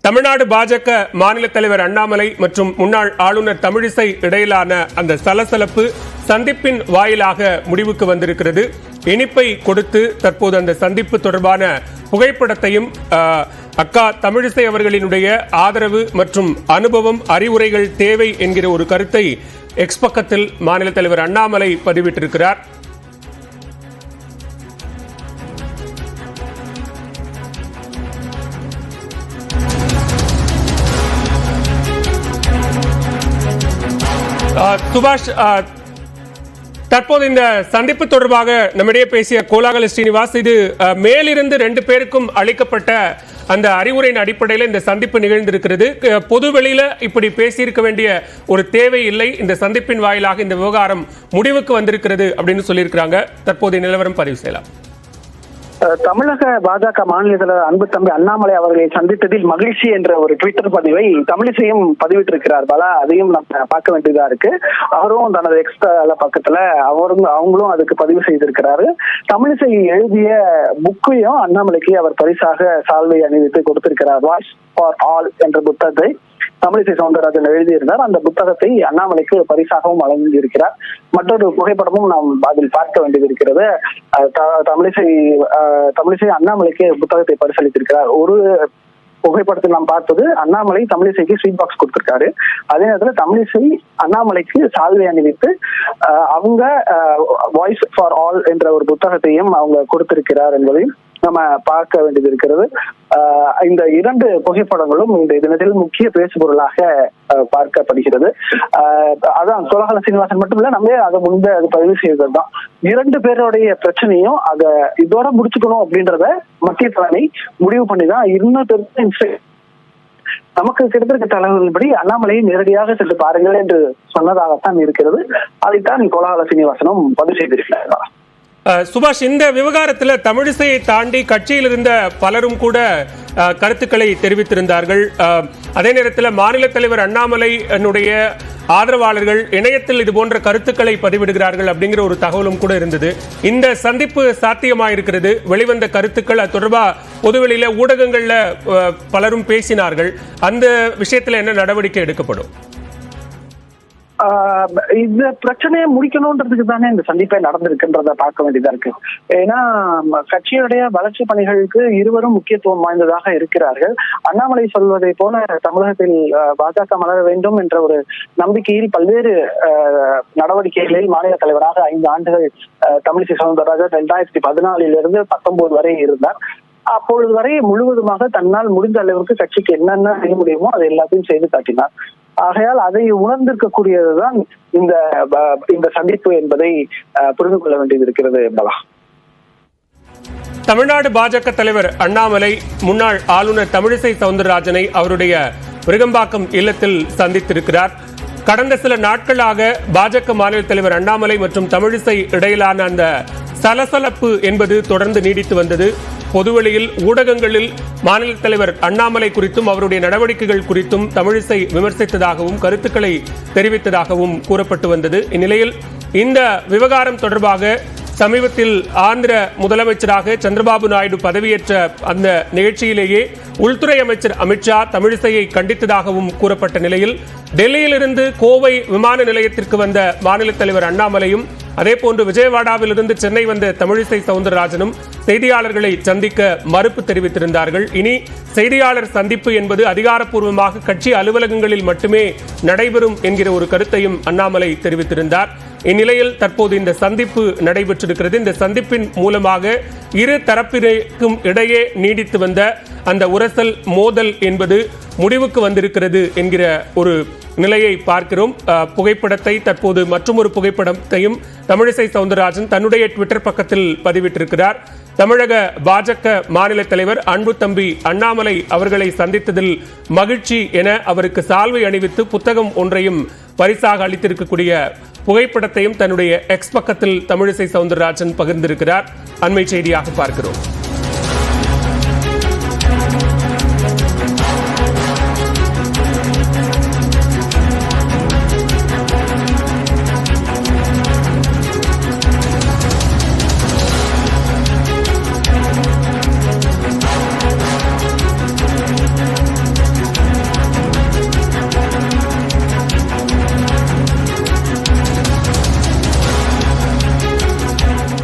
தமிழ்நாடு பாஜக மாநில தலைவர் அண்ணாமலை மற்றும் முன்னாள் ஆளுநர் தமிழிசை இடையிலான அந்த சலசலப்பு சந்திப்பின் வாயிலாக முடிவுக்கு வந்திருக்கிறது. இனிப்பை கொடுத்து தற்போது அந்த சந்திப்பு தொடர்பான புகைப்படத்தையும் அக்கா தமிழிசை அவர்களினுடைய ஆதரவு மற்றும் அனுபவம் அறிவுரைகள் தேவை என்கிற ஒரு கருத்தை எக்ஸ் பக்கத்தில் மாநில தலைவர் அண்ணாமலை பதிவிட்டிருக்கிறார். சுபாஷ், தற்போது இந்த சந்திப்பு தொடர்பாக நம்மிடையே பேசிய கோலாகல ஸ்ரீனிவாஸ், இது மேலிருந்து 2 பேருக்கும் அளிக்கப்பட்ட அந்த அறிவுரையின் அடிப்படையில் இந்த சந்திப்பு நிகழ்ந்திருக்கிறது. பொது வெளியில இப்படி பேசியிருக்க வேண்டிய ஒரு தேவை இல்லை, இந்த சந்திப்பின் வாயிலாக இந்த விவகாரம் முடிவுக்கு வந்திருக்கிறது அப்படின்னு சொல்லியிருக்கிறாங்க. தற்போதைய நிலவரம் பதிவு செய்யலாம். தமிழக பாஜக மாநில தலைவர் அன்பு தம்பி அண்ணாமலை அவர்களை சந்தித்ததில் மகிழ்ச்சி என்ற ஒரு ட்விட்டர் பதிவை தமிழிசையும் பதிவிட்டிருக்கிறார். பல அதையும் நம்ம பார்க்க வேண்டியதா இருக்கு. அவரும் தனது எக்ஸ் பக்கத்துல அவங்களும் அதுக்கு பதிவு செய்திருக்கிறாரு. தமிழிசை எழுதிய புக்கையும் அண்ணாமலைக்கு அவர் பரிசாக சால்வை அணிவித்து கொடுத்திருக்கிறார். வாய்ஸ் ஃபார் ஆல் என்ற புத்தகத்தை தமிழிசை சவுந்தரராஜன் எழுதியிருந்தார். அந்த புத்தகத்தை அண்ணாமலைக்கு பரிசாகவும் வழங்கியிருக்கிறார். மற்றொரு புகைப்படமும் நாம் அதில் பார்க்க வேண்டியது இருக்கிறது. தமிழிசை அண்ணாமலைக்கு புத்தகத்தை பரிசளித்திருக்கிறார். ஒரு புகைப்படத்தில் நாம் பார்த்தது அண்ணாமலை தமிழிசைக்கு ஸ்வீட் பாக்ஸ் கொடுத்திருக்காரு. அதே நேரத்தில் தமிழிசை அண்ணாமலைக்கு சால்வை அணிவித்து அவங்க வாய்ஸ் ஃபார் ஆல் என்ற ஒரு புத்தகத்தையும் அவங்க கொடுத்திருக்கிறார் என்பதையும் நம்ம பார்க்க வேண்டியது இருக்கிறது. இந்த 2 புகைப்படங்களும் இந்த தினத்தில் முக்கிய பேசுபொருளாக பார்க்கப்படுகிறது. அதான் கோலாகல சீனிவாசன் மட்டும் இல்ல, நம்ம அதை முன்பே அது பதிவு செய்தது தான். 2 பேருடைய பிரச்சனையும் அதை இதோட முடிச்சுக்கணும் அப்படின்றத மத்திய தலைமை முடிவு பண்ணிதான் நமக்கு கிடைத்திருக்க தகவல்படி அண்ணாமலையை நேரடியாக சென்று பாருங்கள் என்று சொன்னதாகத்தான் இருக்கிறது. அதைத்தான் கோலாகல சீனிவாசனும் பதிவு செய்திருக்கிறார். சுபாஷ், இந்த விவகாரத்தில் தமிழிசையை தாண்டி கட்சியில் இருந்த பலரும் கூட கருத்துக்களை தெரிவித்திருந்தார்கள். அதே நேரத்தில் மாநில தலைவர் அண்ணாமலையினுடைய ஆதரவாளர்கள் இணையத்தில் இது போன்ற கருத்துக்களை பதிவிடுகிறார்கள் அப்படிங்கிற ஒரு தகவலும் கூட இருந்தது. இந்த சந்திப்பு சாத்தியமாயிருக்கிறது. வெளிவந்த கருத்துக்கள் அது தொடர்பாக பொதுவெளியில ஊடகங்கள்ல பலரும் பேசினார்கள். அந்த விஷயத்துல என்ன நடவடிக்கை எடுக்கப்படும்? இந்த பிரச்சனையை முடிக்கணும்ன்றதுக்கு தானே இந்த சந்திப்பை நடந்திருக்குன்றத பார்க்க வேண்டியதா இருக்கு. ஏன்னா கட்சியுடைய வளர்ச்சி பணிகளுக்கு இருவரும் முக்கியத்துவம் வாய்ந்ததாக இருக்கிறார்கள். அண்ணாமலை சொல்வதை போல தமிழகத்தில் பாஜக மலர வேண்டும் என்ற ஒரு நம்பிக்கையில் பல்வேறு நடவடிக்கைகளில் மாநில தலைவராக 5 ஆண்டுகள் தமிழிசை சவுந்தரராஜன் 2014 19 வரை இருந்தார். அப்பொழுது வரை முழுவதுமாக தன்னால் முடிந்த அளவுக்கு கட்சிக்கு என்னென்ன செய்ய முடியுமோ அதை எல்லாத்தையும் செய்து காட்டினார். ஆகையால் அதை உணர்ந்திருக்கக்கூடியதுதான் இந்த சந்திப்பு என்பதை புரிந்து கொள்ள வேண்டியது இருக்கிறது. தமிழ்நாடு பாஜக தலைவர் அண்ணாமலை முன்னாள் ஆளுநர் தமிழிசை சவுந்தரராஜனை அவருடைய விருகம்பாக்கம் இல்லத்தில் சந்தித்திருக்கிறார். கடந்த சில நாட்களாக பாஜக மாநில தலைவர் அண்ணாமலை மற்றும் தமிழிசை இடையிலான அந்த சலசலப்பு என்பது தொடர்ந்து நீடித்து வந்தது. பொதுவெளியில் ஊடகங்களில் மாநில தலைவர் அண்ணாமலை குறித்தும் அவருடைய நடவடிக்கைகள் குறித்தும் தமிழிசை விமர்சித்ததாகவும் கருத்துக்களை தெரிவித்ததாகவும் கூறப்பட்டு வந்தது. இந்நிலையில் இந்த விவகாரம் தொடர்பாக சமீபத்தில் ஆந்திர முதலமைச்சராக சந்திரபாபு நாயுடு பதவியேற்ற அந்த நிகழ்ச்சியிலேயே உள்துறை அமைச்சர் அமித்ஷா தமிழிசையை கண்டித்ததாகவும் கூறப்பட்ட நிலையில் டெல்லியிலிருந்து கோவை விமான நிலையத்திற்கு வந்த மாநில தலைவர் அண்ணாமலையும் அதேபோன்று விஜயவாடாவிலிருந்து சென்னை வந்த தமிழிசை சவுந்தரராஜனும் செய்தியாளர்களை சந்திக்க மறுப்பு தெரிவித்திருந்தார்கள். இனி செய்தியாளர் சந்திப்பு என்பது அதிகாரப்பூர்வமாக கட்சி அலுவலகங்களில் மட்டுமே நடைபெறும் என்கிற ஒரு கருத்தையும் அண்ணாமலை தெரிவித்திருந்தார். இந்நிலையில் தற்போது இந்த சந்திப்பு நடைபெற்றிருக்கிறது. இந்த சந்திப்பின் மூலமாக இரு தரப்பினருக்கும் இடையே நீடித்து வந்த அந்த உரசல் மோதல் என்பது முடிவுக்கு வந்திருக்கிறது என்கிற ஒரு நிலையை பார்க்கிறோம். புகைப்படத்தை தற்போது மற்றொரு புகைப்படத்தையும் தமிழிசை சவுந்தரராஜன் தன்னுடைய ட்விட்டர் பக்கத்தில் பதிவிட்டிருக்கிறார். தமிழக பாஜக மாநில தலைவர் அன்பு தம்பி அண்ணாமலை அவர்களை சந்தித்ததில் மகிழ்ச்சி என அவருக்கு சால்வை அணிவித்து புத்தகம் ஒன்றையும் பரிசாக அளித்திருக்கக்கூடிய புகைப்படத்தையும் தன்னுடைய எக்ஸ் பக்கத்தில் தமிழிசை சவுந்தரராஜன் பகிர்ந்திருக்கிறார். அண்மை செய்தியாக பார்க்கிறோம்.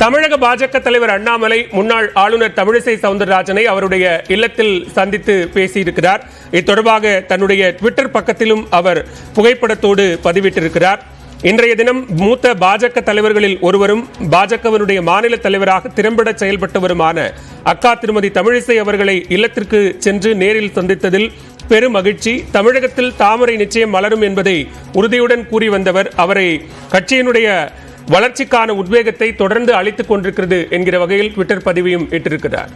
தமிழக பாஜக தலைவர் அண்ணாமலை முன்னாள் ஆளுநர் தமிழிசை சவுந்தரராஜனை அவருடைய இல்லத்தில் சந்தித்து பேசியிருக்கிறார். இது தொடர்பாக தன்னுடைய ட்விட்டர் பக்கத்திலும் அவர் புகைப்படத்தோடு பதிவிட்டிருக்கிறார். இன்றைய தினம் மூத்த பாஜக தலைவர்களில் ஒருவரும் பாஜகவினுடைய மாநில தலைவராக திறம்பட செயல்பட்டவருமான அக்கா திருமதி தமிழிசை அவர்களை இல்லத்திற்கு சென்று நேரில் சந்தித்ததில் பெரும் மகிழ்ச்சி. தமிழகத்தில் தாமரை நிச்சயம் மலரும் என்பதை உறுதியுடன் கூறி வந்தவர். அவரை கட்சியினுடைய வளர்ச்சிக்கான உத்வேகத்தை தொடர்ந்து அளித்துக் கொண்டிருக்கிறது என்கிற வகையில் ட்விட்டர் பதிவையும் இட்டிருக்கிறார்.